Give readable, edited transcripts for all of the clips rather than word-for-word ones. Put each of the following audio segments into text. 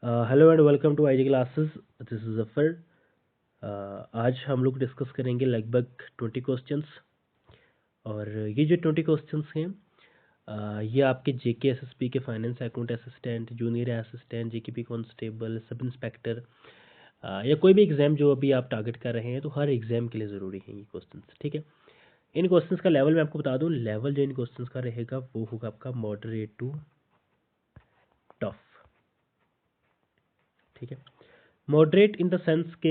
Hello and welcome to IG classes. This is Zafar. आज हम लोग डिस्कस करेंगे लगभग 20 क्वेश्चंस। और ये जो 20 क्वेश्चंस हैं ये आपके जेके एसएसपी के finance account assistant, junior assistant, JKP constable, sub inspector या कोई भी एग्ज़ाम जो अभी आप टारगेट कर रहे हैं, तो हर एग्ज़ाम के लिए ज़रूरी हैं ये क्वेश्चंस। ठीक है। इन क्वेश्चंस का लेवल मैं आपको बता दूं। लेवल जो इन क्वेश्चंस का रहेगा वो होगा आपका मॉडरेट टू टफ। ठीक है। Moderate in the sense के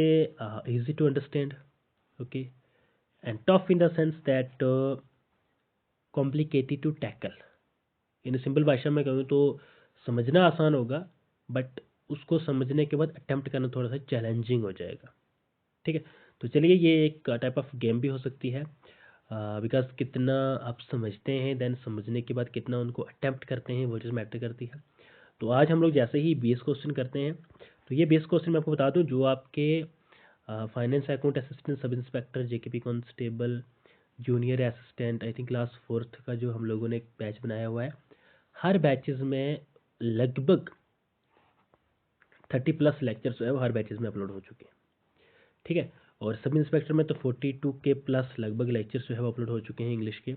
easy to understand, okay, and tough in the sense that complicated to tackle. In simple भाषा में कहूँ तो समझना आसान होगा, बट उसको समझने के बाद अटेम्प्ट करना थोड़ा सा चैलेंजिंग हो जाएगा। ठीक है। तो चलिए, ये एक टाइप ऑफ गेम भी हो सकती है, बिकॉज कितना आप समझते हैं देन समझने के बाद कितना उनको अटेम्प्ट करते हैं वो चीज़ मैटर करती है। तो आज हम लोग जैसे ही 20 क्वेश्चन करते हैं, तो ये 20 क्वेश्चन मैं आपको बता दूं जो आपके finance account assistant, sub inspector, JKP constable, junior assistant, I think class 4th का जो हम लोगों ने एक बैच बनाया हुआ है, हर बैचेस में लगभग 30+ लेक्चर्स जो है वो हर बैचेस में अपलोड हो चुके हैं। ठीक है। और सब इंस्पेक्टर में तो 42 के प्लस लगभग लेक्चर्स जो है वो अपलोड हो चुके हैं इंग्लिश के।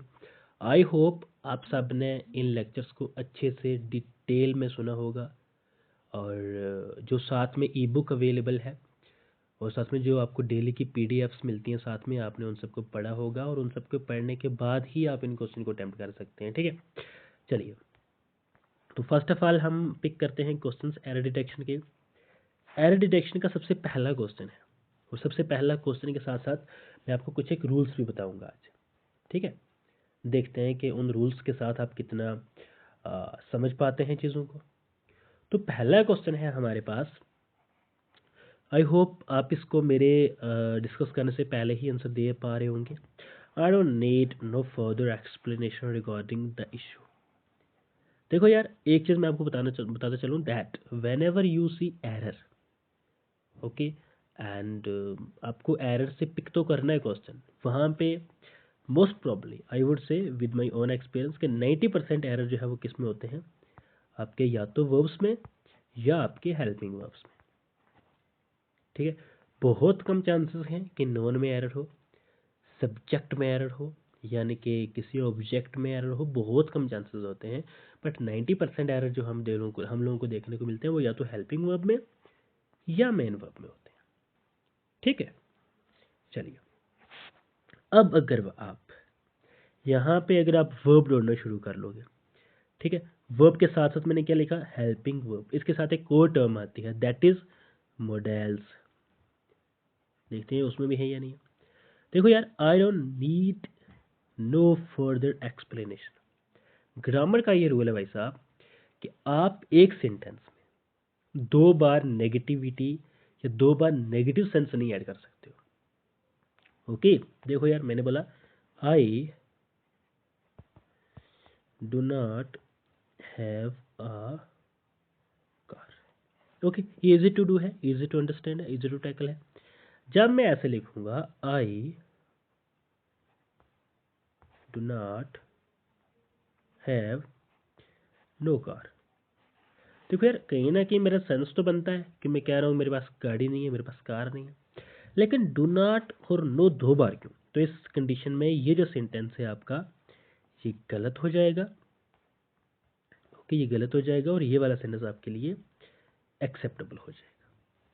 आई होप आप सब ने इन लेक्चर्स को अच्छे से डिटेल में सुना होगा, और जो साथ में ई बुक अवेलेबल है और साथ में जो आपको डेली की पीडीएफ्स मिलती हैं साथ में, आपने उन सबको पढ़ा होगा, और उन सबको पढ़ने के बाद ही आप इन क्वेश्चन को अटेम्प्ट कर सकते हैं। ठीक है। चलिए, तो फर्स्ट ऑफ ऑल हम पिक करते हैं क्वेश्चंस एरर डिटेक्शन के। एरर डिटेक्शन का सबसे पहला क्वेश्चन है, और सबसे पहला क्वेश्चन के साथ साथ मैं आपको कुछ एक रूल्स भी बताऊंगा आज। ठीक है। देखते हैं कि उन रूल्स के साथ आप कितना समझ पाते हैं चीज़ों को। तो पहला क्वेश्चन है हमारे पास। आई होप आप इसको मेरे डिस्कस करने से पहले ही आंसर दे पा रहे होंगे। I don't need no further explanation regarding the issue. देखो यार, एक चीज़ मैं आपको बताता चलूँ that whenever you see error, okay, and आपको एरर से पिक तो करना है क्वेश्चन, वहाँ पे most probably I would say with my own experience के 90% एरर जो है वो किस में होते हैं, आपके या तो वर्ब्स में या आपके हेल्पिंग वर्ब्स में। ठीक है। बहुत कम चांसेस हैं कि नोन में एरर हो, सब्जेक्ट में एरर हो, यानी कि किसी ऑब्जेक्ट में एरर हो, बहुत कम चांसेस होते हैं। बट 90% एरर जो हम लोगों को देखने को मिलते हैं वो या तो हेल्पिंग वर्ब में या मेन वर्ब में होते हैं। ठीक है। चलिए, अब अगर आप यहाँ पे अगर आप वर्ब ढूंढना शुरू कर लोगे, ठीक है, वर्ब के साथ साथ मैंने क्या लिखा, हेल्पिंग वर्ब, इसके साथ एक और टर्म आती है दैट इज मॉडल्स। देखते हैं उसमें भी है या नहीं। देखो यार, I don't need no further explanation. Grammar का ये रूल है भाई साहब कि आप एक सेंटेंस में 2 बार नेगेटिविटी या 2 बार नेगेटिव सेंस नहीं ऐड कर सकते हो। ओके। देखो यार, मैंने बोला I do not have a car. Okay, ये इजी टू डू है, इजी टू अंडरस्टैंड है, इजी टू टैकल है। जब मैं ऐसे लिखूंगा I do not have no car, देखो यार, कहीं ना कहीं मेरा सेंस तो बनता है कि मैं कह रहा हूँ मेरे पास गाड़ी नहीं है, मेरे पास कार नहीं है। लेकिन डू नॉट और नो 2 बार क्यों? तो इस कंडीशन में ये जो सेंटेंस है आपका, ये गलत हो जाएगा। ओके, ये गलत हो जाएगा, और ये वाला सेंटेंस आपके लिए एक्सेप्टेबल हो जाएगा।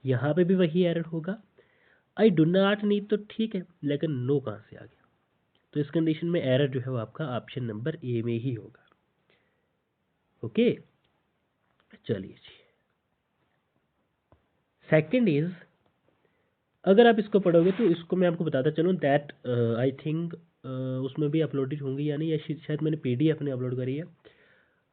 यहाँ पे भी वही एरर होगा। आई डू नॉट नीड तो ठीक है, लेकिन नो कहाँ से आ गया? तो इस कंडीशन में एरर जो है वो आपका ऑप्शन नंबर ए में ही होगा। ओके। चलिए जी, सेकंड इज, अगर आप इसको पढ़ोगे तो इसको मैं आपको बताता चलूँ दैट आई थिंक उसमें भी अपलोडेड होंगी या नहीं, या शायद मैंने पीडीएफ ने अपलोड करी है।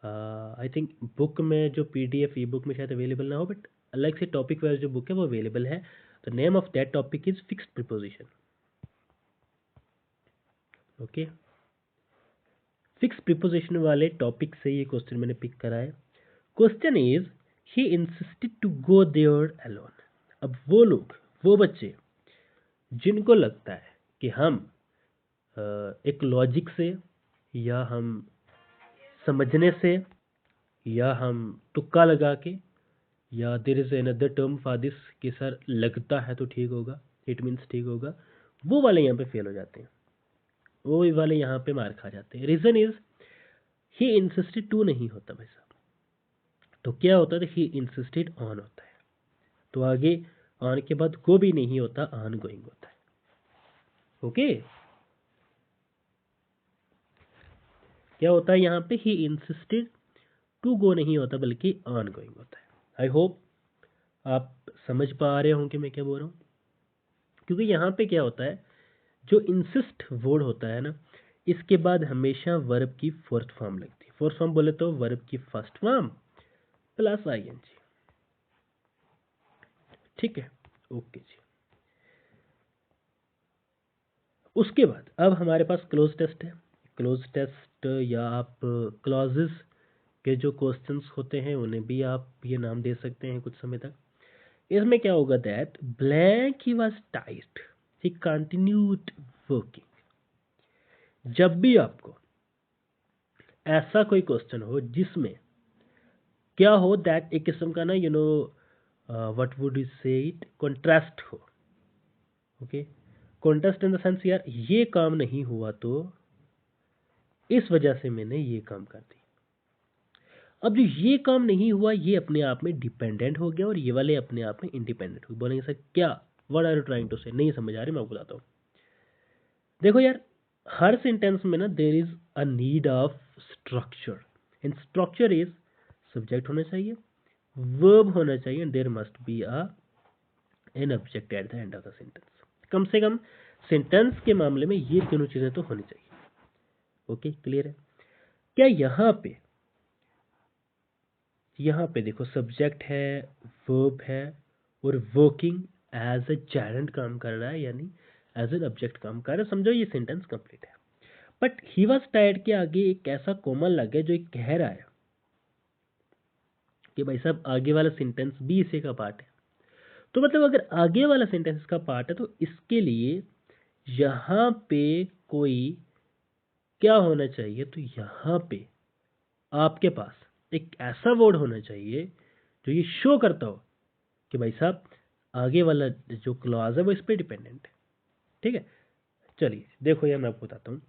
आई थिंक बुक में जो पीडीएफ ई बुक में शायद अवेलेबल ना हो, बट अलग से टॉपिक वाइज जो बुक है वो अवेलेबल है। The name of that topic is fixed preposition. Okay, fix preposition वाले टॉपिक से ये क्वेश्चन मैंने पिक करा है। Question is, he insisted to go there alone. अब वो लोग, वो बच्चे जिनको लगता है कि हम एक लॉजिक से, या हम समझने से, या हम तुक्का लगा के, या there is another term for this कि सर लगता है तो ठीक होगा, इट मीन्स ठीक होगा, वो वाले यहाँ पे फेल हो जाते हैं, वो वाले यहाँ पे मार खा जाते हैं। Reason is he insisted to नहीं होता भाई साहब, तो क्या होता है, ही इंसिस्टेड ऑन होता है, तो आगे ऑन के बाद गो भी नहीं होता, ऑन गोइंग होता है। ओके क्या होता है यहाँ पे, ही इंसिस्टेड टू गो नहीं होता बल्कि ऑन गोइंग होता है। आई होप आप समझ पा रहे होंगे मैं क्या बोल रहा हूँ, क्योंकि यहाँ पे क्या होता है, जो इंसिस्ट वर्ड होता है ना, इसके बाद हमेशा वर्ब की फोर्थ फॉर्म लगती है। फोर्थ फॉर्म बोले तो वर्ब की फर्स्ट फॉर्म प्लस आईएनजी। ठीक है, ओके जी। उसके बाद अब हमारे पास क्लोज टेस्ट है। क्लोज टेस्ट या आप क्लॉजेस के जो क्वेश्चंस होते हैं उन्हें भी आप ये नाम दे सकते हैं कुछ समय तक। इसमें क्या होगा, that blank he was tight, he continued working. जब भी आपको ऐसा कोई क्वेश्चन हो जिसमें क्या हो, दैट एक किस्म का ना व्हाट वुड यू से इट, कॉन्ट्रास्ट हो। Okay, contrast in the sense यार ये काम नहीं हुआ तो इस वजह से मैंने ये काम कर दी। अब जो ये काम नहीं हुआ ये अपने आप में डिपेंडेंट हो गया और ये वाले अपने आप में इंडिपेंडेंट हो गए। बोलेंगे सर क्या, what are you trying to say, नहीं समझ आ रही, मैं आपको बताता हूँ। देखो यार, हर सेंटेंस में ना there is a need of structure, and structure is subject होना चाहिए, वर्ब होना चाहिए, and there must be a an object at the end of the sentence. कम से कम सेंटेंस के मामले में ये तीनों चीजें तो होनी चाहिए। ओके क्लियर है। क्या यहाँ पे देखो सब्जेक्ट है, वर्ब है, और वर्किंग एज ए जेरेंट काम कर रहा है, यानी एज एन ऑब्जेक्ट काम कर रहा है, समझो ये सेंटेंस कंप्लीट है। बट ही वाज टायर्ड के आगे एक ऐसा कॉमन लग गया जो एक कह रहा है कि भाई साहब आगे वाला सेंटेंस भी इसी का पार्ट है। तो मतलब अगर आगे वाला सेंटेंस का पार्ट है तो इसके लिए यहाँ पे कोई क्या होना चाहिए, तो यहाँ पे आपके पास एक ऐसा वर्ड होना चाहिए जो ये शो करता हो कि भाई साहब आगे वाला जो क्लॉज है वो इस पे डिपेंडेंट है। ठीक है, चलिए देखो यार मैं आपको बताता हूँ।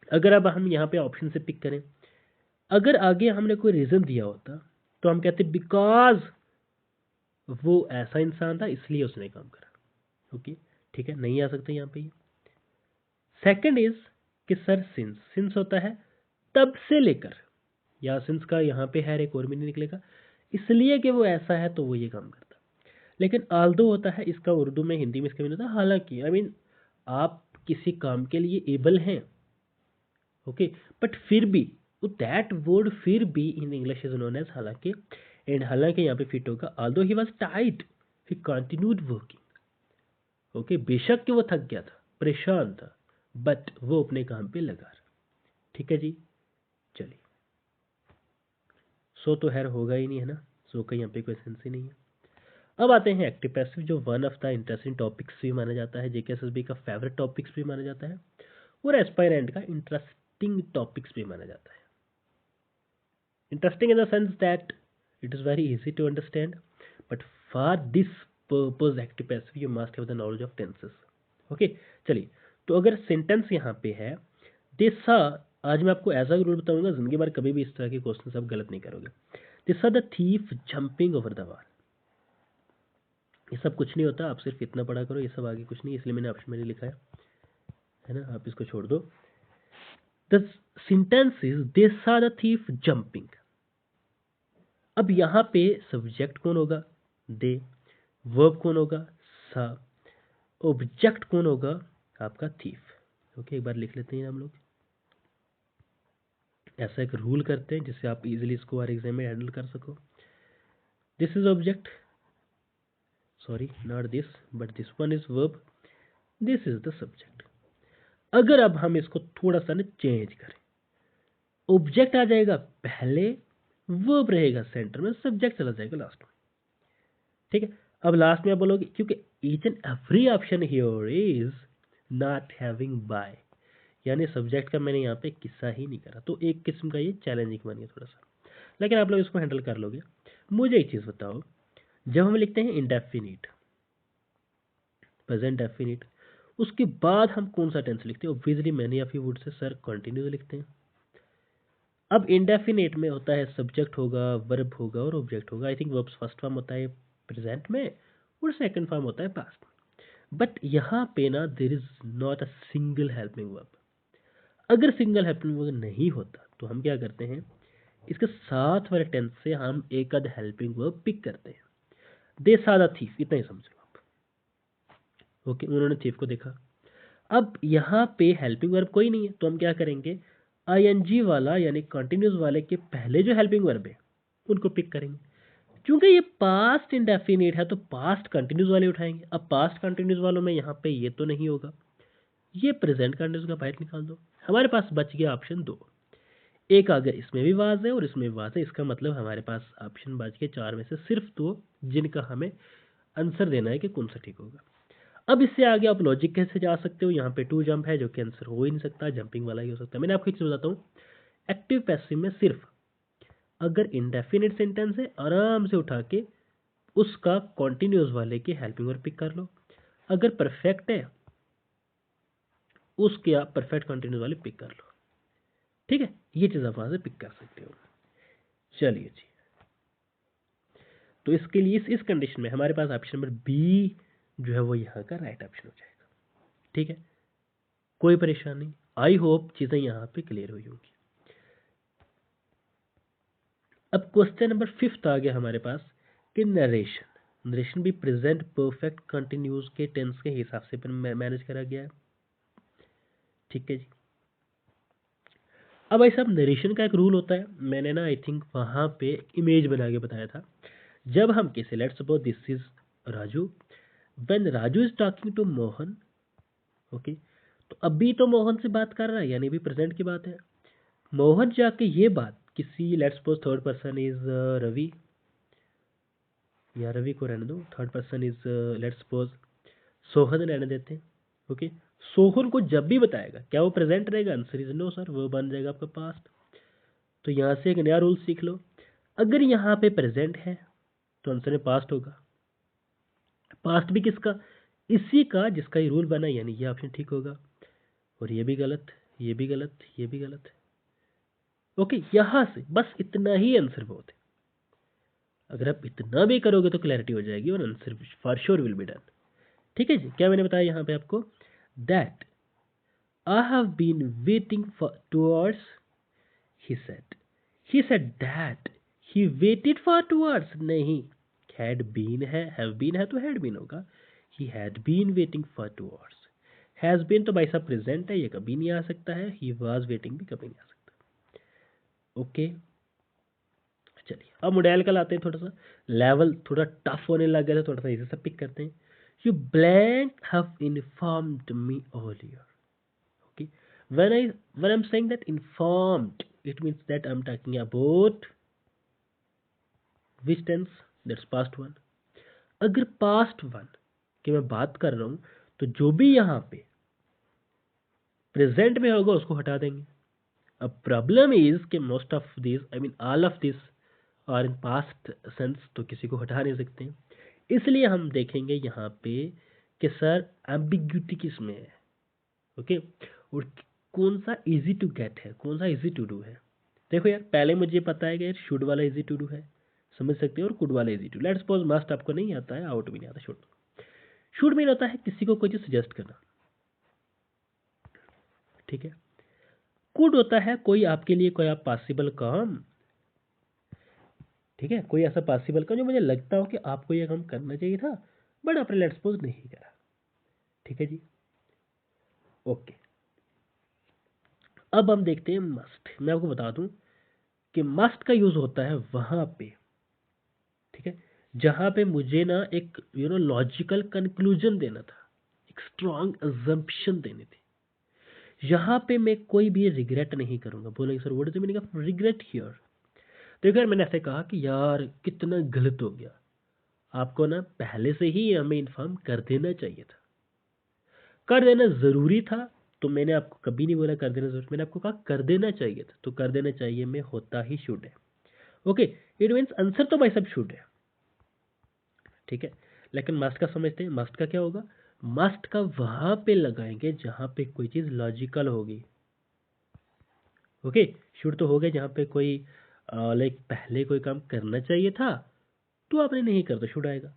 अगर अब हम यहाँ पे ऑप्शन से पिक करें, अगर आगे हमने कोई रीजन दिया होता तो हम कहते बिकॉज वो ऐसा इंसान था इसलिए उसने काम करा। ओके ठीक है, नहीं आ सकता यहाँ पे। सेकंड इज कि सर सिंस होता है तब से लेकर, या सिंस का यहाँ पे है एक और भी नहीं निकलेगा, इसलिए कि वो ऐसा है तो वो ये काम करता। लेकिन आल्दो होता है, इसका उर्दू में हिंदी में इसका मीनिंग होता है हालांकि, आई मीन आप किसी काम के लिए एबल हैं, ओके, बट फिर भी दैट वर्ड फिर भी in English is known as हालांकि, एंड हालांकि यहाँ पे फिट होगा although he was tight he continued working. Okay, बेशक कि वो थक गया था, परेशान था, बट वो अपने काम पे लगा रहा। ठीक है जी, चलिए। सो तो हैर होगा ही नहीं है ना, सो का यहाँ पे कोई सेंस ही नहीं है। अब आते हैं एक्टिव पैसिव, जो one of the interesting topics भी माना जाता है, जेकेएसएसबी का फेवरेट टॉपिक्स भी माना जाता है, और एस्पायरेंट का इंटरेस्टिंग टॉपिक्स भी माना जाता है। Interesting in the sense that it is very easy to understand, but for this purpose active passive you must have the knowledge of tenses. Okay चलिए, तो अगर सेंटेंस यहाँ पे है दिस, आज मैं आपको ऐसा रूल बताऊंगा जिंदगी भर कभी भी इस तरह के क्वेश्चन आप गलत नहीं करोगे। This the thief jumping over the wall, ये सब कुछ नहीं होता, आप सिर्फ इतना पढ़ा करो, ये सब आगे कुछ नहीं, इसलिए मैंने ऑप्शन में लिखा है ना, आप इसको छोड़ दो। The sentence is they saw the thief jumping. अब यहाँ पे सब्जेक्ट कौन होगा, दे, वर्ब कौन होगा, सा, ऑब्जेक्ट कौन होगा, आपका थीफ। ओके एक बार लिख लेते हैं हम लोग, ऐसा एक रूल करते हैं जिससे आप इजीली इसको हर एग्जाम में हैंडल कर सको। This is object, sorry not this but this one is verb, this is the subject. अगर अब हम इसको थोड़ा सा ना चेंज करें, ऑब्जेक्ट आ जाएगा पहले, वर्ब रहेगा सेंटर में, सब्जेक्ट चला जाएगा लास्ट में। ठीक है, अब लास्ट में आप बोलोगे क्योंकि each and every option here is not having by, यानी सब्जेक्ट का मैंने यहाँ पे किस्सा ही नहीं करा, तो एक किस्म का ये चैलेंजिंग बन गया थोड़ा सा, लेकिन आप लोग इसको हैंडल कर लोगे। मुझे एक चीज़ बताओ, जब हम लिखते हैं इंडेफिनिट, प्रेजेंट डेफिनिट, उसके बाद हम कौन सा टेंस लिखते हैं? Obviously many of you would say sir continuous लिखते हैं। अब इंडेफिनिट में होता है सब्जेक्ट होगा, वर्ब होगा और ऑब्जेक्ट होगा। I think verbs first form होता है प्रेजेंट में और सेकंड फॉर्म होता है पास्ट। बट यहाँ पे ना there is not a single helping verb. अगर सिंगल हेल्पिंग वर्ब नहीं होता तो हम क्या करते हैं, इसके साथ वाले टेंस से हम एक आध हेल्पिंग वर्ब पिक करते हैं। दे saw the thief, इतना ही समझ लो आप। ओके, उन्होंने थीफ को देखा। अब यहाँ पे हेल्पिंग वर्ब कोई नहीं है तो हम क्या करेंगे, आईएनजी वाला यानी कंटिन्यूस वाले के पहले जो हेल्पिंग वर्ब है उनको पिक करेंगे। क्योंकि ये पास्ट इंडेफिनिट है तो पास्ट कंटिन्यूस वाले उठाएंगे। अब पास्ट कंटिन्यूस वालों में यहाँ पे ये तो नहीं होगा, ये प्रेजेंट कंटिन्यूस का बाहर निकाल दो। हमारे पास बच गया ऑप्शन 2। एक अगर इसमें भी वाज है और इसमें भी वाज है, इसका मतलब हमारे पास ऑप्शन बच के 4 में से सिर्फ 2 जिनका हमें आंसर देना है कि कौन सा ठीक होगा। अब इससे आगे आप लॉजिक कैसे जा सकते हो, यहाँ पे टू जंप है जो कि आंसर हो ही नहीं सकता, जंपिंग वाला ही हो सकता है। मैंने आपको एक चीज़ बताता हूँ, एक्टिव पैसिव में सिर्फ अगर इंडेफिनिट सेंटेंस है आराम से उठा के उसका कॉन्टिन्यूस वाले की हेल्पिंग वर्ब पिक कर लो। अगर परफेक्ट है उसके आप परफेक्ट कंटिन्यूस वाले पिक कर लो। ठीक है, ये चीज़ आप वहाँ से पिक कर सकते हो। चलिए जी, तो इसके लिए इस कंडीशन में हमारे पास ऑप्शन नंबर बी जो है वो यहाँ का राइट ऑप्शन हो जाएगा। ठीक है, कोई परेशानी नहीं। आई होप चीज़ें यहाँ पे क्लियर हुई होंगी। अब क्वेश्चन नंबर 5 आ गया हमारे पास कि नरेशन, नरेशन भी प्रेजेंट परफेक्ट कंटिन्यूस के टेंस के हिसाब से मैनेज करा गया है। ठीक है जी, अब ऐसा नरेशन का एक रूल होता है, मैंने ना आई थिंक वहाँ पे इमेज बना के बताया था। जब हम किसी, let's suppose this is Raju, when Raju is talking to Mohan, okay, तो अभी तो मोहन से बात कर रहा है यानी भी प्रेजेंट की बात है। मोहन जाके ये बात किसी, let's suppose third person is Ravi, या रवि को रहने दो, third person is let's suppose Sohan रहने देते हैं। ओके, सोहन को जब भी बताएगा क्या वो प्रेजेंट रहेगा? आंसर इज नो सर, वो बन जाएगा आपका पास्ट। तो यहाँ से एक नया रूल सीख लो, अगर यहाँ पे प्रेजेंट है तो आंसर में पास्ट होगा। पास्ट भी किसका? इसी का जिसका ये रूल बना, यानी ये ऑप्शन ठीक होगा। और ये भी गलत, ये भी गलत, ये भी गलत। ओके, यहाँ से बस इतना ही आंसर बहुत है। अगर आप इतना भी करोगे तो क्लैरिटी हो जाएगी और answer for sure will be done. ठीक है जी, क्या मैंने बताया यहाँ पे आपको, that I have been waiting for 2 hours, he said that he waited for 2 hours। नहीं, had been है, have been है तो had been होगा। he had been waiting for 2 hours। has been तो भाई साहब प्रेजेंट है, ये कभी नहीं आ सकता है। he was waiting भी कभी नहीं आ सकता। ओके, चलिए अब मॉडल का लाते हैं। थोड़ा सा लेवल थोड़ा टफ होने लग गया था, थोड़ा सा इसे सब पिक करते हैं। You blank have informed me earlier. Okay, when I'm saying that informed, it means that I'm talking about which tense? That's past one। अगर past one की मैं बात कर रहा हूँ तो जो भी यहाँ पे प्रेजेंट में होगा उसको हटा देंगे। अब प्रॉब्लम इज कि most of this, I mean all of this और इन पास्ट सेंस, तो किसी को हटा नहीं सकते। इसलिए हम देखेंगे यहाँ पे कि सर एम्बिग्यूटी किस में है। ओके, और कौन सा इजी टू गेट है, कौन सा इजी टू डू है। देखो यार, पहले मुझे पता है कि यार शुड वाला इजी टू डू है, समझ सकते हो, और कुड वाला easy to. Let's suppose must आपको नहीं आता है, आउट भी नहीं आता। शुड मीन होता है किसी को कोई चीज सजेस्ट करना। ठीक है, कुड होता है कोई आपके लिए कोई आप पॉसिबल काम, ठीक है, कोई ऐसा पॉसिबल काम जो मुझे लगता हो कि आपको ये काम करना चाहिए था बट आपने लेट्स सपोज नहीं करा। ठीक है जी, ओके। अब हम देखते हैं मस्ट। मैं आपको बता दूं कि मस्ट का यूज होता है वहां पे, ठीक है, जहां पे मुझे ना एक लॉजिकल कंक्लूजन देना था, एक स्ट्रॉन्ग अजम्पशन देनी थी। यहाँ पे मैं कोई भी रिग्रेट नहीं करूंगा। बोलेंगे sir what is the meaning of regret here? तो एक बार मैंने ऐसे कहा कि यार कितना गलत हो गया, आपको ना पहले से ही हमें इन्फॉर्म कर देना चाहिए था, कर देना ज़रूरी था। तो मैंने आपको कभी नहीं बोला कर देना ज़रूरी, मैंने आपको कहा कर देना चाहिए था। तो कर देना चाहिए में होता ही शुड है। ओके, इट मीन्स आंसर तो भाई सब शुड है, ठीक है। लेकिन मस्ट का समझते हैं, मस्ट का क्या होगा, मस्ट का वहां पे लगाएंगे जहां पे कोई चीज लॉजिकल होगी। ओके, शुड तो हो गया जहां पे कोई लाइक पहले कोई काम करना चाहिए था तो आपने नहीं कर, तो शुड आएगा।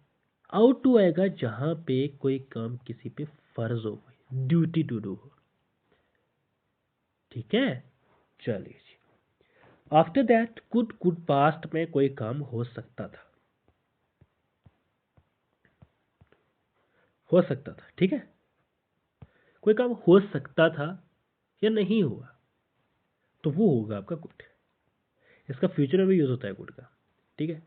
आउट टू आएगा जहां पे कोई काम किसी पे फर्ज हो, कोई ड्यूटी टू डू हो, ठीक है। चलिए जी, आफ्टर दैट कुड पास्ट में कोई काम हो सकता था, हो सकता था, ठीक है। कोई काम हो सकता था या नहीं हुआ तो वो होगा आपका कुड। इसका फ्यूचर में भी यूज होता है कुड का, ठीक है।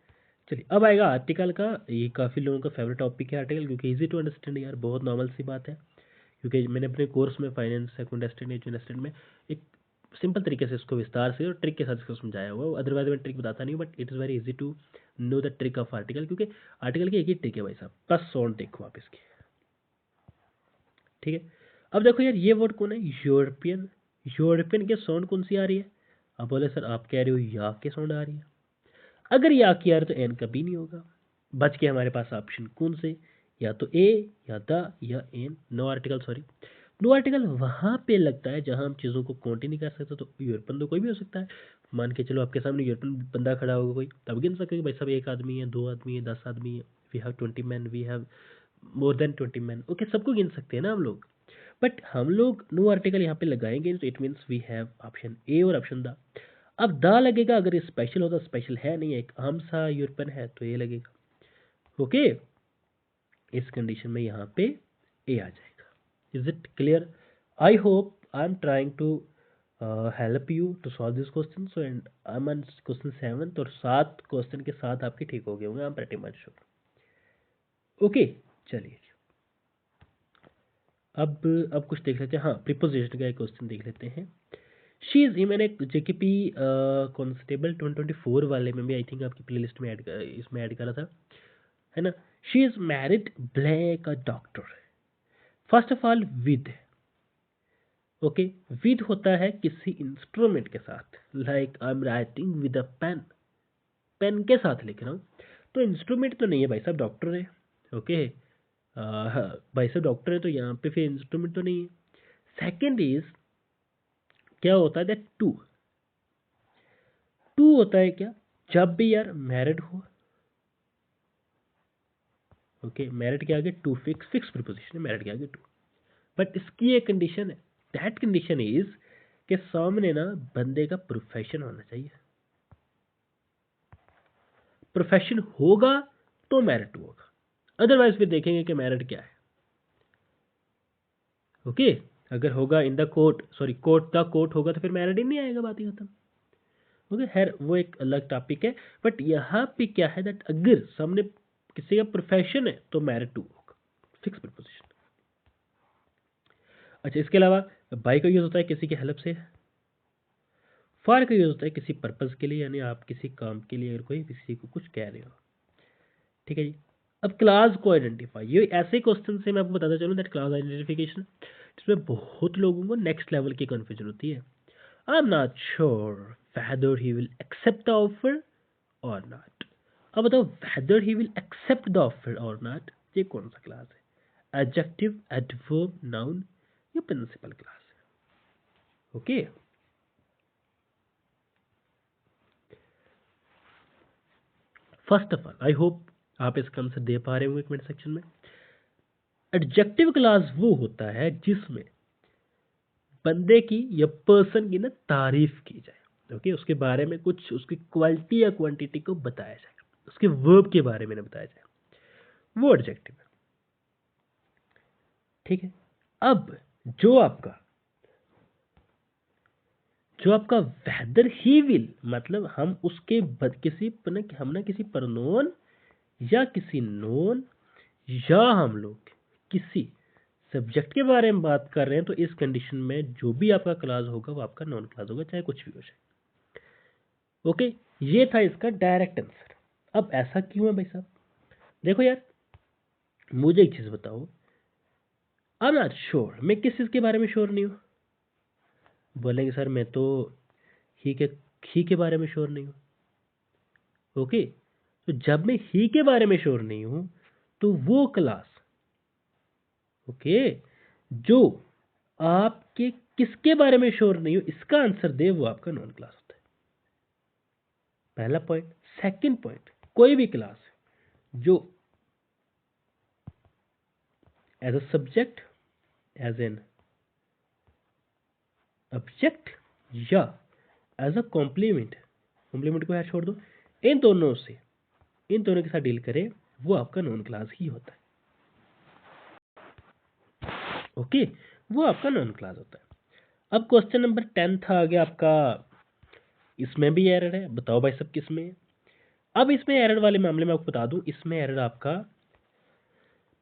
चलिए अब आएगा आर्टिकल का। ये काफ़ी लोगों का फेवरेट टॉपिक है आर्टिकल, क्योंकि इजी टू अंडरस्टैंड यार, बहुत नॉर्मल सी बात है। क्योंकि मैंने अपने कोर्स में finance second stand education stand में एक सिंपल तरीके से इसको विस्तार से और ट्रिक के साथ इसको समझाया हुआ है। अदरवाइज मैं ट्रिक बताता नहीं हूँ, but it is very easy to know the trick of article, क्योंकि आर्टिकल की एक ही ट्रिक है भाई साहब, बस सोन ट्रिक हो आप इसकी, ठीक है। अब देखो यार, ये वर्ड कौन है, यूरोपियन। यूरोपियन के साउंड कौन सी आ रही है, अब बोले सर आप कह रहे हो या के साउंड आ रही है। अगर या की आ रही तो एन कभी नहीं होगा। बच के हमारे पास ऑप्शन कौन से, या तो ए, या द, या an. No article, sorry, no article वहां पे लगता है जहां हम चीज़ों को काउंट ही नहीं कर सकते। तो यूरोपन तो कोई भी हो सकता है। मान के चलो आपके सामने यूरोपन बंदा खड़ा होगा कोई, तब गिन सकते भाई साहब, एक आदमी है, दो आदमी है, 10 आदमी है, we have 20 man, we have more than 20 man, okay, सबको गिन सकते हैं ना हम लोग। बट हम लोग नो आर्टिकल यहाँ पे लगाएंगे तो it means we have option a और ऑप्शन द। अब द लगेगा अगर स्पेशल होता, स्पेशल है नहीं, एक आम सा यूरोपन है तो ये लगेगा, ओके। इस कंडीशन में यहाँ पे ए आ जाएगा। Is it clear? I hope I am trying to help you to solve this question. So and I am on question 7 और 7 क्वेश्चन के साथ आपके ठीक हो गए होंगे, I am pretty much sure. Okay, चलिए अब कुछ देख लेते हैं। हाँ, प्रीपोजिशन का एक क्वेश्चन देख लेते हैं। शी इज, ये मैंने जेकेपी कॉन्स्टेबल 2024 वाले में भी आई थिंक आपकी प्लेलिस्ट में इसमें ऐड करा था, है ना। She is married black a doctor. First of all with, okay, with होता है किसी इंस्ट्रूमेंट के साथ, like I am writing with a pen, pen के साथ लिख रहा हूँ, तो इंस्ट्रूमेंट तो नहीं है भाई साहब, डॉक्टर है, ओके। भाई साहब डॉक्टर है तो यहाँ पे फिर इंस्ट्रूमेंट तो नहीं है। सेकेंड इज, क्या होता है दैट टू, टू होता है क्या, जब भी यार मैरिड हो, ओके, मैरिड के आगे टू, फिक्स फिक्स प्रीपोजिशन है मैरिड के आगे टू। बट इसकी एक कंडीशन है, दैट कंडीशन इज के सामने ना बंदे का प्रोफेशन होना चाहिए। प्रोफेशन होगा तो मैरिड टू होगा, अदरवाइज फिर देखेंगे कि मैरिड क्या है, ओके। अगर होगा in the court, sorry court the court होगा तो फिर मैरिड ही नहीं आएगा, बात ही खत्म, ओके। खैर वो एक अलग टॉपिक है। बट यहाँ पे क्या है दैट अगर सामने किसी का प्रोफेशन है तो मैरिड टू होगा, फिक्स प्रीपोजिशन। अच्छा, इसके अलावा बाई का यूज होता है किसी की हेल्प से, फॉर का यूज होता है किसी पर्पज के लिए, यानी आप किसी काम के लिए अगर कोई किसी को कुछ कह रहे हो, ठीक है जी। अब क्लास को आइडेंटिफाई, ये ऐसे क्वेश्चन से मैं आपको बताता चलूँ दैट क्लास आइडेंटिफिकेशन, जिसमें बहुत लोगों को नेक्स्ट लेवल की कन्फ्यूजन होती है। I am not sure whether he will accept the offer or not. अब बताओ, whether he will accept the offer or not, ये कौन सा क्लास है, एडजेक्टिव, एडवर्ब, नाउन या प्रिंसिपल क्लास है, okay. First of all I hope आप इसका आंसर दे पा रहे होंगे कमेंट सेक्शन में। एडजेक्टिव क्लास वो होता है जिसमें बंदे की या पर्सन की ना तारीफ की जाए, ओके, उसके बारे में कुछ उसकी क्वालिटी या क्वांटिटी को बताया जाए, उसके वर्ब के बारे में ना बताया जाए, वो एडजेक्टिव है, ठीक है। अब जो आपका जो आपका वेदर ही विल, मतलब हम उसके हम ना किसी परनोन या किसी नोन या हम लोग किसी सब्जेक्ट के बारे में बात कर रहे हैं, तो इस कंडीशन में जो भी आपका क्लास होगा वो आपका नॉन क्लास होगा, चाहे कुछ भी हो जाए, ओके। ये था इसका डायरेक्ट आंसर। अब ऐसा क्यों है भाई साहब, देखो यार, मुझे एक चीज बताओ, आई एम नॉट श्योर, मैं किस चीज के बारे में श्योर नहीं हूँ, बोलेंगे सर मैं तो ही के ही के बारे में श्योर नहीं हूँ, ओके, तो जब मैं ही के बारे में श्योर नहीं हूं तो वो क्लास, ओके, जो आपके किसके बारे में श्योर नहीं हो इसका आंसर दे वो आपका नॉन क्लास होता है। पहला पॉइंट। सेकंड पॉइंट, कोई भी क्लास जो as a subject, as an object या एज अ कॉम्प्लीमेंट, कॉम्प्लीमेंट को यार छोड़ दो, इन दोनों से, इन दोनों के साथ डील करे वो आपका नॉन क्लास ही होता है। ओके, वो आपका नॉन क्लास होता है। अब क्वेश्चन नंबर 10 था आगे आपका, इसमें भी एरर है, बताओ भाई सब किस में है। अब इसमें एरर वाले मामले में आपको बता दूं, इसमें एरर आपका,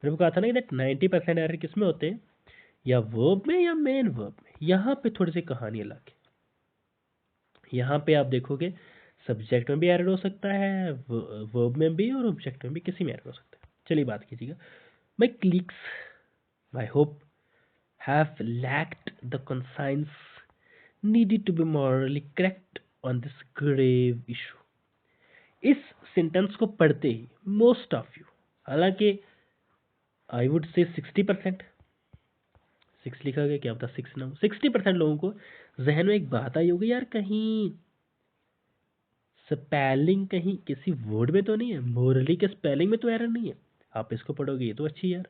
मैंने कहा था ना कि 90% एरर किस में होते हैं, या वर्ब में या मेन वर्ब में। यहाँ पे थोड़ी सी कहानी अलग है। यहाँ पे आप देखोगे सब्जेक्ट में भी एरर हो सकता है, वर्ब में भी और ऑब्जेक्ट में भी, किसी में एरर हो सकता है। चलिए बात कीजिएगा। My clicks, I hope, have lacked the conscience needed to be morally correct on this grave issue. इस सेंटेंस को पढ़ते ही मोस्ट ऑफ यू, हालांकि आई वुड से 60%, 6 लिखा गया, क्या होता 6 ना, 60% लोगों को जहन में एक बात आई होगी, यार कहीं स्पेलिंग कहीं किसी वर्ड में तो नहीं है, मोरली के स्पेलिंग में तो एरर नहीं है। आप इसको पढ़ोगे ये तो अच्छी यार,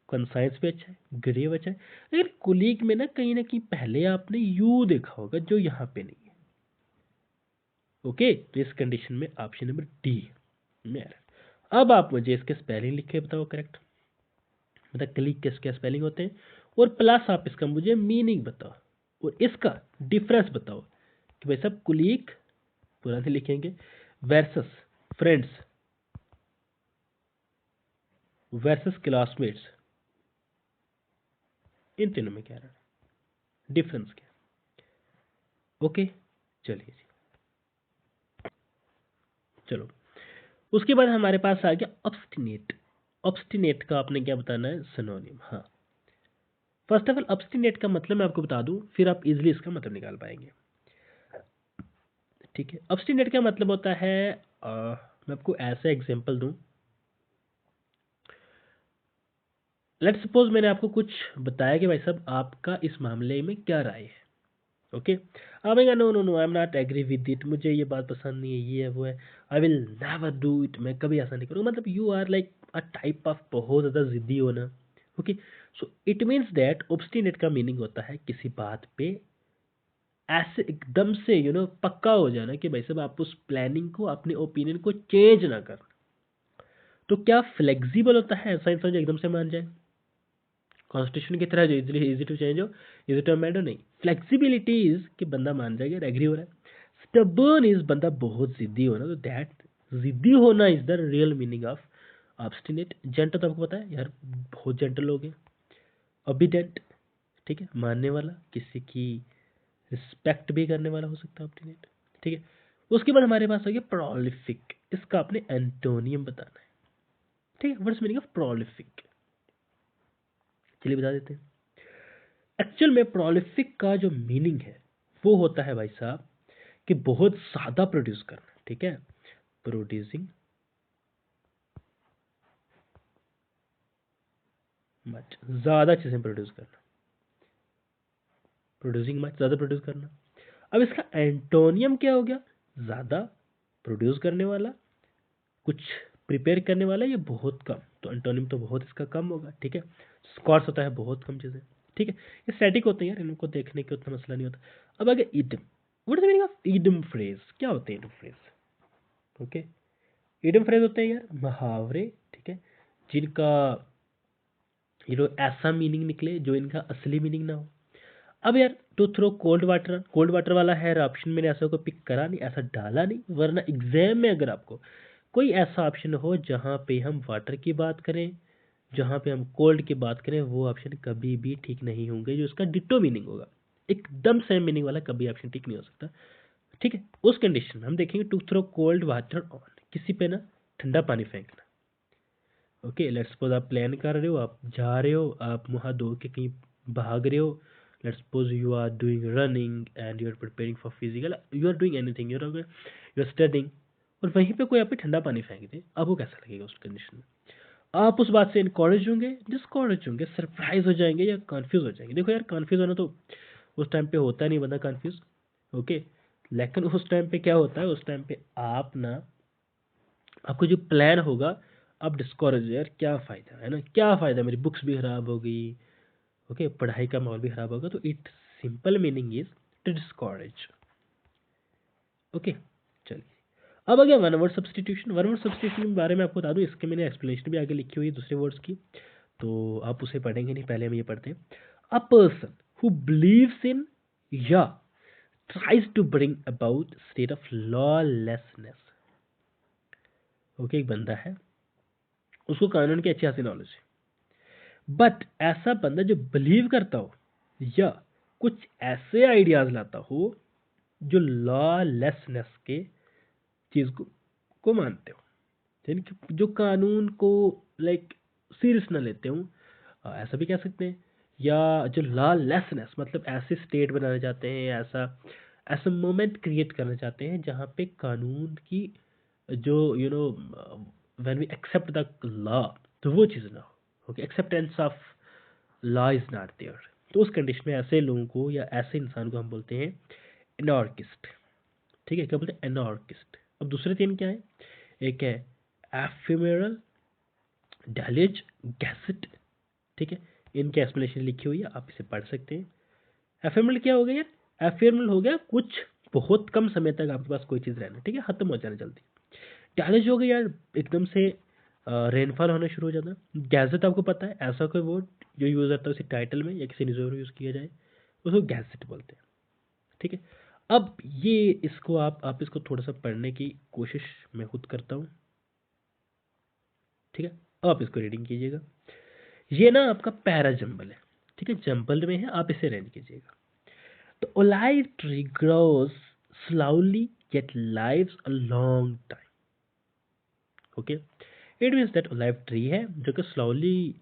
कंसाइंस भी अच्छा है, ग्रेव अच्छा है, लेकिन कुलीग में ना कहीं पहले आपने यू देखा होगा जो यहाँ पे नहीं है। ओके, तो इस कंडीशन में ऑप्शन नंबर डी में एरर। अब आप मुझे इसके स्पेलिंग लिख के बताओ करेक्ट, मतलब क्लिक किसके स्पेलिंग होते हैं, और प्लस आप इसका मुझे मीनिंग बताओ और इसका डिफरेंस बताओ कि भाई साहब कुलीग पूरा से लिखेंगे वर्सेस फ्रेंड्स वर्सेस क्लासमेट्स, इन तीनों में क्या है डिफरेंस क्या। ओके, चलिए जी, चलो उसके बाद हमारे पास आ गया ऑब्स्टिनेट। ऑब्स्टिनेट का आपने क्या बताना है, सिनोनिम। हाँ, फर्स्ट ऑफ ऑल ऑब्स्टिनेट का मतलब मैं आपको बता दूं, फिर आप इजीली इसका मतलब निकाल पाएंगे। ठीक है, ऑब्स्टिनेट का मतलब होता है, मैं आपको ऐसा एग्जांपल दूं, लेट्स सपोज मैंने आपको कुछ बताया कि भाई साहब आपका इस मामले में क्या राय है। ओके, आप कहेंगे no no no I am not agree with it, मुझे ये बात पसंद नहीं है, ये है वो है, I will never do it, मैं कभी ऐसा नहीं करूँगा। मतलब you are like a type of बहुत ज़्यादा जिद्दी होना। Okay, so it means that obstinate का मीनिंग होता है किसी बात पे ऐसे एकदम से पक्का हो जाना कि भाई साहब आप उस प्लानिंग को, अपने ओपिनियन को चेंज ना कर। तो क्या फ्लेक्सिबल होता है ऐसा इंसान जो एकदम से मान जाए, कॉन्स्टिट्यूशन की तरह जो इजी टू चेंज हो, इजी टू अमेंड हो, नहीं। फ्लेक्सिबिलिटी इज कि बंदा मान जाएगा, एग्री हो रहा है। स्टबर्न इज बंदा बहुत जिद्दी होना, तो दैट जिद्दी होना is the real meaning of obstinate. Gentle तो आपको पता है यार, बहुत जेंटल लोग हैं। ओबीडेंट, ठीक है, मानने वाला, किसी की रिस्पेक्ट भी करने वाला हो सकता है ऑब्स्टिनेट। ठीक है, उसके बाद हमारे पास आ गया प्रोलिफिक। इसका आपने एंटोनियम बताना है। ठीक है, व्हाट्स मीनिंग ऑफ प्रोलिफिक, चलिए बता देते हैं। एक्चुअल में प्रोलिफिक का जो मीनिंग है वो होता है भाई साहब कि बहुत ज्यादा प्रोड्यूस करना। ठीक है, प्रोड्यूसिंग मच, ज्यादा चीजें प्रोड्यूस करना, प्रोड्यूसिंग मच, ज्यादा प्रोड्यूस करना। अब इसका एंटोनियम क्या हो गया, ज्यादा प्रोड्यूस करने वाला, कुछ प्रिपेयर करने वाला, ये बहुत कम, तो एंटोनियम तो बहुत इसका कम होगा। ठीक है, स्कॉर्स होता है बहुत कम चीजें। ठीक है, ये स्टैटिक होते हैं यार, इनको देखने के उतना मसला नहीं होता। अब आगे idem, what is the meaning of idem phrase, क्या होते हैं idem phrase. Okay, idiom phrase होते हैं यार मुहावरे, ठीक है, जिनका ऐसा मीनिंग निकले जो इनका असली मीनिंग ना हो। अब यार to throw cold water, cold water वाला है ऑप्शन, मैंने ऐसा को पिक करा नहीं, ऐसा डाला नहीं, वरना एग्जाम में अगर आपको कोई ऐसा ऑप्शन हो जहाँ पे हम वाटर की बात करें, जहाँ पे हम कोल्ड की बात करें, वो ऑप्शन कभी भी ठीक नहीं होंगे, जो इसका डिट्टो मीनिंग होगा, एकदम सेम मीनिंग वाला कभी ऑप्शन ठीक नहीं हो सकता। ठीक है, उस कंडीशन में हम देखेंगे to throw cold water on, किसी पे ना ठंडा पानी फेंकना। ओके, लेट्स सपोज आप प्लान कर रहे हो, आप जा रहे हो, आप वहाँ दौड़ के कहीं भाग रहे हो, let's suppose you are doing running and you are preparing for physical, you are doing anything, you are studying, और वहीं पे कोई आप पे ठंडा पानी फेंक दे, आपको कैसा लगेगा उस कंडीशन में? आप उस बात से इनकरेज होंगे, डिस्करेज होंगे, सरप्राइज हो जाएंगे या कंफ्यूज हो जाएंगे? देखो यार, कंफ्यूज होना तो उस टाइम पे होता नहीं बंदा कंफ्यूज, ओके। लेकिन उस टाइम पे क्या होता है, उस टाइम पे आप ना, आपको जो प्लान होगा, आप डिस्करेज, यार क्या फ़ायदा है ना, क्या फ़ायदा, मेरी बुक्स भी ख़राब हो गई, ओके, पढ़ाई का माहौल भी ख़राब होगा। तो it simple meaning is to discourage, okay. चलिए, अब आ गया one word substitution. One word substitution के बारे में आपको बता दूं, इसके मैंने एक्सप्लेनेशन भी आगे लिखी हुई है दूसरे वर्ड्स की, तो आप उसे पढ़ेंगे नहीं, पहले हम ये पढ़ते हैं। A person who believes in या tries to bring about state of lawlessness, okay. एक बंदा है, उसको कानून की अच्छी खासी नॉलेज है, बट ऐसा बंदा जो बिलीव करता हो या कुछ ऐसे आइडियाज लाता हो जो लॉलेसनेस के चीज को मानते हो, यानी कि जो कानून को लाइक सीरियस ना लेते हो, ऐसा भी कह सकते हैं। या जो लॉलेसनेस मतलब ऐसे स्टेट बनाना चाहते हैं, ऐसा ऐसा मोमेंट क्रिएट करना चाहते हैं जहाँ पे कानून की जो when we accept the law, तो वो चीज़ ना हो, okay, acceptance of law is not there. तो उस कंडीशन में ऐसे लोगों को या ऐसे इंसान को हम बोलते हैं एनार्किस्ट, ठीक है। क्या बोलते हैं? एनार्किस्ट। अब दूसरे तीन क्या है? एक है एफिमेरल, डैलेज, गैसेट, ठीक है। इनकी एक्सप्लेनेशन लिखी हुई है, आप इसे पढ़ सकते हैं। एफिमेरल क्या हो गया यार? एफिमेरल हो गया कुछ बहुत कम समय तक आपके पास कोई चीज़ रहना, ठीक है, खत्म हो जाना जल्दी। डैलेज हो गया यार, एकदम से रेनफॉल होना शुरू हो जाता है। गैजेट आपको पता है, ऐसा कोई वर्ड जो यूज़ होता है उसे टाइटल में या किसी न्यूज़ में यूज़ किया जाए, उसको गैजेट बोलते हैं, ठीक है। अब ये इसको आप इसको थोड़ा सा पढ़ने की कोशिश मैं खुद करता हूँ, ठीक है। अब आप इसको रीडिंग कीजिएगा। ये ना आपका पैरा जंबल है, ठीक है, जंबल में है, आप इसे रीड कीजिएगा। तो olive tree grows slowly yet lives a long time, okay. It means that olive tree है जो कि स्लोली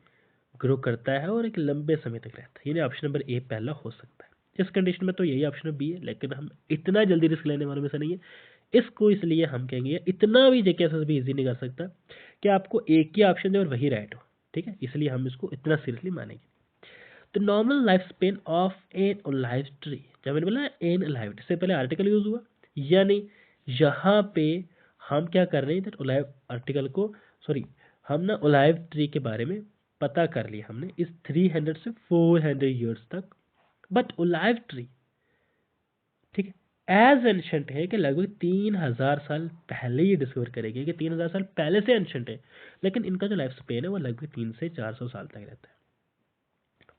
ग्रो करता है और एक लंबे समय तक रहता है, यानी ऑप्शन नंबर ए पहला हो सकता है। इस कंडीशन में तो यही ऑप्शन बी है, लेकिन हम इतना जल्दी रिस्क लेने वालों में से नहीं है। इसको इसलिए हम कहेंगे, इतना भी जेके भी इजी नहीं कर सकता कि आपको एक ही ऑप्शन दे और वही राइट हो, ठीक है, इसलिए हम इसको इतना सीरियसली मानेंगे। The normal life span of an olive tree, जब मैंने बोला एन ओलाइव ट्री से पहले आर्टिकल यूज हुआ, यानी यहाँ पे हम क्या कर रहे हैं, दैट ओलाइव आर्टिकल को, सॉरी, हम ना ओलाइव ट्री के बारे में पता कर लिया हमने इस 300 से 400 ईयर्स तक। बट ओलाइव ट्री, ठीक है, एज एंशंट है कि लगभग 3000 साल पहले ये डिस्कवर करेंगे कि 3000 साल पहले से एंशंट है, लेकिन इनका जो लाइफ स्पेन है वो लगभग 3 से 400 साल तक रहता है।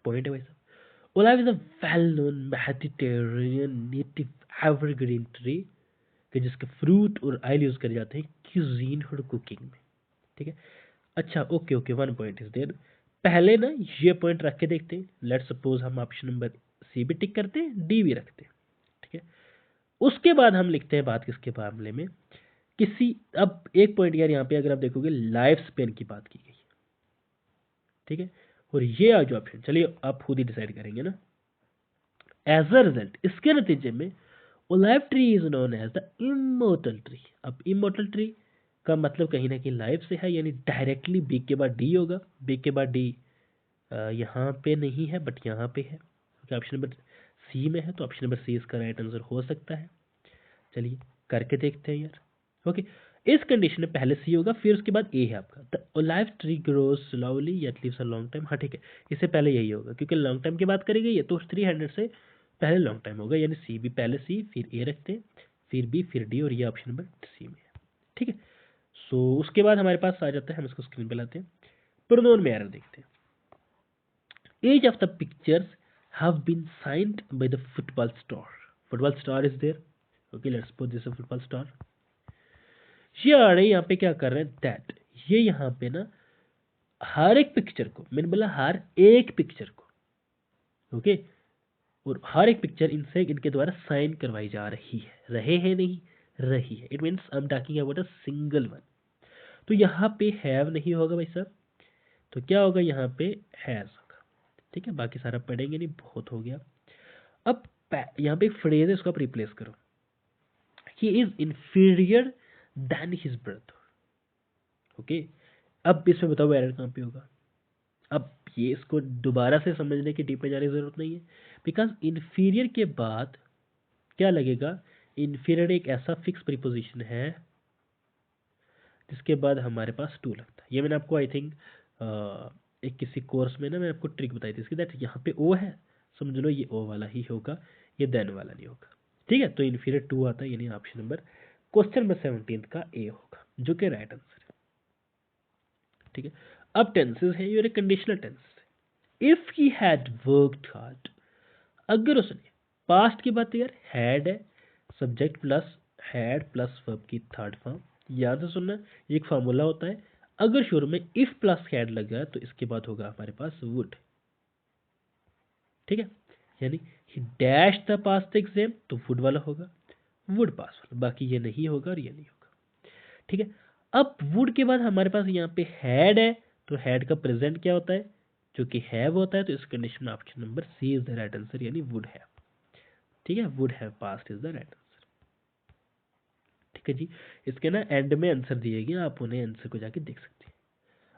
पॉइंट है भाई साहब। Olive is a well known Mediterranean native evergreen tree, कि जिसके फ्रूट और ऑयल यूज करे जाते हैं क्यूजीन और कुकिंग में, ठीक है। अच्छा, okay okay, one point is there. पहले ना ये पॉइंट रख के देखते हैं, लेट्स सपोज हम ऑप्शन नंबर सी भी टिक करते हैं, डी भी रखते हैं, ठीक है। उसके बाद हम लिखते हैं बात किसके मामले में, किसी, अब एक पॉइंट यार यहाँ पे अगर आप देखोगे लाइफ स्पेन की बात की गई, ठीक है। और ये जो ऑप्शन, चलिए आप खुद ही डिसाइड करेंगे ना। एज अ रिजल्ट, इसके नतीजे में olive tree is known as the immortal tree. अब इमोर्टल ट्री का मतलब कहीं ना कहीं लाइफ से है, यानी डायरेक्टली बी के बाद डी होगा। बी के बाद डी यहाँ पे नहीं है बट यहाँ पे है, क्योंकि ऑप्शन नंबर सी में है, तो ऑप्शन नंबर सी इसका राइट आंसर हो सकता है। चलिए करके देखते हैं यार, ओके। इस कंडीशन में पहले सी होगा, फिर उसके बाद ए है आपका, the olive tree grows slowly yet lives a long time. हाँ ठीक है, इससे पहले यही होगा क्योंकि लॉन्ग टाइम की बात करी गई है, तो 300 से पहले लॉन्ग टाइम होगा, यानी सी भी पहले, सी फिर ए रखते हैं, फिर बी फिर डी, और ये ऑप्शन नंबर सी में है, ठीक है। सो उसके बाद हमारे पास आ जाता है, हम इसको स्क्रीन पे लाते हैं, प्रोनाउन में एरर देखते हैं। Each of the pictures have been signed by the football star. Football star is there. Okay, let's put this a football star. ये आ रहे यहाँ पे क्या कर रहे हैं, दैट ये यहाँ पे ना हर एक पिक्चर को, मैंने बोला हर एक पिक्चर को, ओके, और हर एक पिक्चर इनसे इनके द्वारा साइन करवाई जा रही है, रहे हैं नहीं, रही है। It means I am talking about a single one. तो यहाँ पे हैव नहीं होगा भाई साहब, तो क्या होगा यहाँ पे, हैज होगा, ठीक है। बाकी सारा पढ़ेंगे नहीं, बहुत हो गया। अब यहाँ पे एक फ्रेज है, इसको आप रिप्लेस करो, he is inferior than his brother. Okay, अब इसमें बताओ एरर कहाँ पे होगा। अब ये इसको दोबारा से समझने की डीप में जाने की जरूरत नहीं है, बिकॉज इन्फीरियर के बाद क्या लगेगा, इन्फीरियर एक ऐसा फिक्स प्रीपोजिशन है जिसके बाद हमारे पास टू लगता है। ये मैंने आपको आई थिंक एक किसी कोर्स में ना मैंने आपको ट्रिक बताई थी इसकी, दैट यहाँ पे ओ है, समझ लो ये ओ वाला ही होगा, ये देन वाला नहीं होगा। ठीक है, तो इन्फीरियर टू आता है, यानी ऑप्शन नंबर क्वेश्चन नंबर 17 का ए होगा, जो कि राइट आंसर है। ठीक है, अब टेंसेस है, ये कंडीशनल टेंसेस है। If he had worked hard, अगर उसने, पास्ट की बात यार, हैड है, subject plus had plus verb की थर्ड फॉर्म, याद से सुनना, ये एक फार्मूला होता है। अगर शुरू में इफ प्लस हैड लग गया तो इसके बाद होगा हमारे पास वुड। ठीक है, यानी ही डैश द पास्ट एग्जाम, तो वुड वाला होगा, वुड पास वाला, बाकी ये नहीं होगा और ये नहीं होगा। ठीक है, अब वुड के बाद हमारे पास यहाँ पे हैड है, तो हैड का प्रेजेंट क्या होता है, जो कि हैव होता है, तो इस कंडीशन में option number C is the right answer, यानी वुड हैव। ठीक है, would have past is the right answer. ठीक है जी, इसके ना एंड में आंसर दिए गए, आप उन्हें आंसर को जाके देख सकते हैं।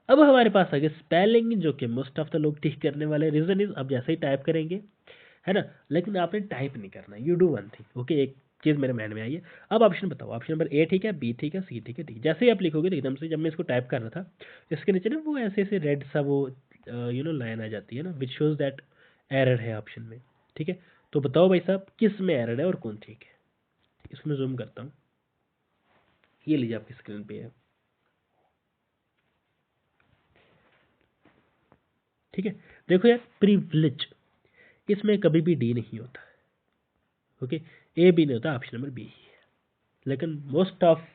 अब हमारे पास आ गया स्पेलिंग, जो कि मोस्ट ऑफ द लोग ठीक करने वाले। रीजन इज, अब जैसे ही टाइप करेंगे, है ना, लेकिन आपने टाइप नहीं करना, you do one thing. Okay, एक चीज़ मेरे माइंड में आई है। अब ऑप्शन बताओ, ऑप्शन नंबर ए ठीक है, बी ठीक है, सी ठीक है, डी। जैसे ही आप लिखोगे तो एकदम से, जब मैं इसको टाइप कर रहा था, इसके नीचे ना वो ऐसे ऐसे रेड सा वो लाइन आ जाती है ना, विच शोज दैट एरर है ऑप्शन में। ठीक है, तो बताओ भाई साहब किस में एरर है और कौन ठीक है। इसमें जूम करता हूँ, ये लीजिए आपकी स्क्रीन पे है। ठीक है, देखो यार, प्रिविलेज, इसमें कभी भी डी नहीं होता। ओके, ए बी नहीं होता, ऑप्शन नंबर बी ही है। लेकिन मोस्ट ऑफ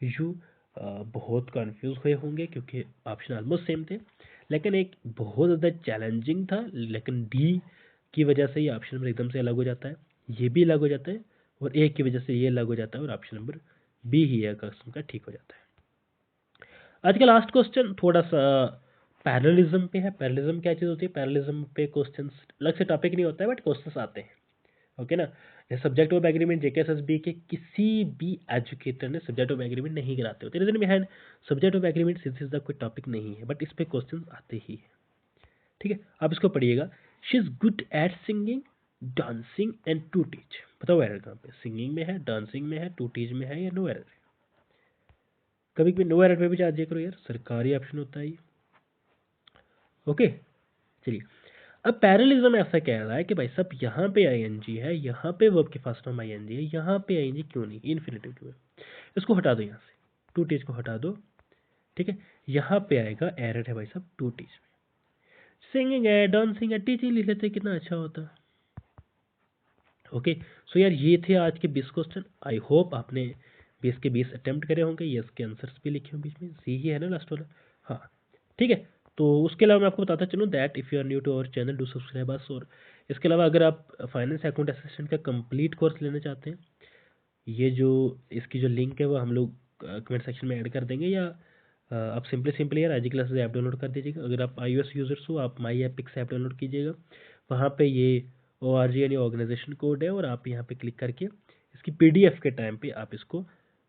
यू बहुत कंफ्यूज हुए होंगे क्योंकि ऑप्शन ऑलमोस्ट सेम थे, लेकिन एक बहुत ज़्यादा चैलेंजिंग था, लेकिन डी की वजह से ये ऑप्शन नंबर एकदम से अलग हो जाता है, ये भी अलग हो जाता है, और ए की वजह से ये अलग हो जाता है, और ऑप्शन नंबर बी ही है कस्म का ठीक हो जाता है। आज का लास्ट क्वेश्चन थोड़ा सा पैरेललिज्म पे है। पैरेललिज्म क्या चीज़ होती है, पैरेललिज्म पे क्वेश्चंस अलग से टॉपिक नहीं होता है, बट क्वेश्चंस आते हैं। ओके ना, सब्जेक्ट ऑफ एग्रीमेंट जेकेएसएसबी के किसी भी एजुकेटर ने सब्जेक्ट ऑफ एग्रीमेंट नहीं कराते होते। Reason behind, subject of agreement सीधी सीधा कोई टॉपिक नहीं है, बट इस पे क्वेश्चन आते ही है। ठीक है, आप इसको पढ़िएगा। She is good at singing, dancing and to teach. बताओ एरर कहाँ पे, सिंगिंग में है, डांसिंग में है, टू टीच में है, या नो एरर है। कभी कभी नो एरर पे भी जांच करो यार, सरकारी ऑप्शन होता है ये। ओके, चलिए, अब पैरेललिज्म ऐसा कह रहा है कि भाई साहब यहाँ पे आईएनजी है, यहाँ पे वर्ब के फर्स्ट फॉर्म आईएनजी है, यहाँ पे आईएनजी क्यों नहीं, इन्फिनिटिव क्यों है। इसको हटा दो यहाँ से, टू टीच को हटा दो। ठीक है, यहाँ पे आएगा एरर है भाई साहब टू टीच में। सिंगिंग है, डांसिंग है, टीचिंग लिख लेते कितना अच्छा होता। ओके, सो यार ये थे आज के 20 क्वेश्चन। आई होप आपने 20 के 20 अटेम्प्ट करे होंगे, ये इसके आंसर्स भी लिखे हों बीच में, सी ही है ना लास्ट वाला। हाँ, ठीक है, तो उसके अलावा मैं आपको बताता चलूँ that if you are new to our channel do subscribe us. और इसके अलावा अगर आप फाइनेंस अकाउंट असिस्टेंट का कंप्लीट कोर्स लेना चाहते हैं, ये जो इसकी जो लिंक है वो हम लोग कमेंट सेक्शन में ऐड कर देंगे, या आप सिंपली यार IG क्लासेस ऐप डाउनलोड कर दीजिएगा। अगर आप iOS यूज़र्स हो, आप माई एपिक्स ऐप डाउनलोड कीजिएगा, वहाँ पे ये ORG यानी ऑर्गेनाइजेशन कोड है, और आप यहाँ पे क्लिक करके इसकी PDF के टाइम पे आप इसको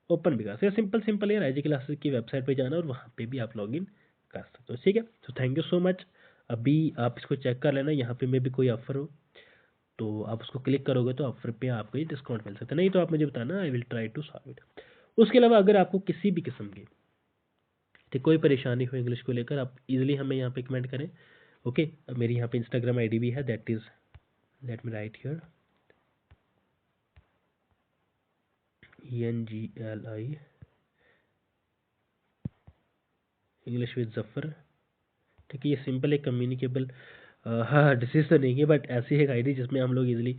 ओपन भी कर सकते हैं। सिंपल यार, IG क्लासेस की वेबसाइट पे जाना और वहाँ पे भी आप लॉगिन कर सकते हो। ठीक है, तो थैंक यू सो मच। अभी आप इसको चेक कर लेना, यहाँ पे मे भी कोई ऑफर हो तो आप उसको क्लिक करोगे तो ऑफर पे आपको ये डिस्काउंट मिल सकता है, नहीं तो आप मुझे बताना, I will try to solve it. उसके अलावा अगर आपको किसी भी किस्म की तो कोई परेशानी हो इंग्लिश को लेकर, आप इजीली हमें यहाँ पे कमेंट करें। ओके, अब मेरी यहाँ पे इंस्टाग्राम ID भी है, that is, let me right here, ENGLI English with Zafar. ठीक है, ये सिंपल एक कम्युनिकेबल, हाँ डिसीज तो नहीं है, बट ऐसी एक ID जिसमें हम लोग इजीली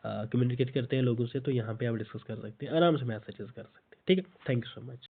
कम्युनिकेट करते हैं लोगों से, तो यहाँ पे आप डिस्कस कर सकते हैं आराम से, मैसेजेस कर सकते हैं। ठीक है, थैंक यू सो मच।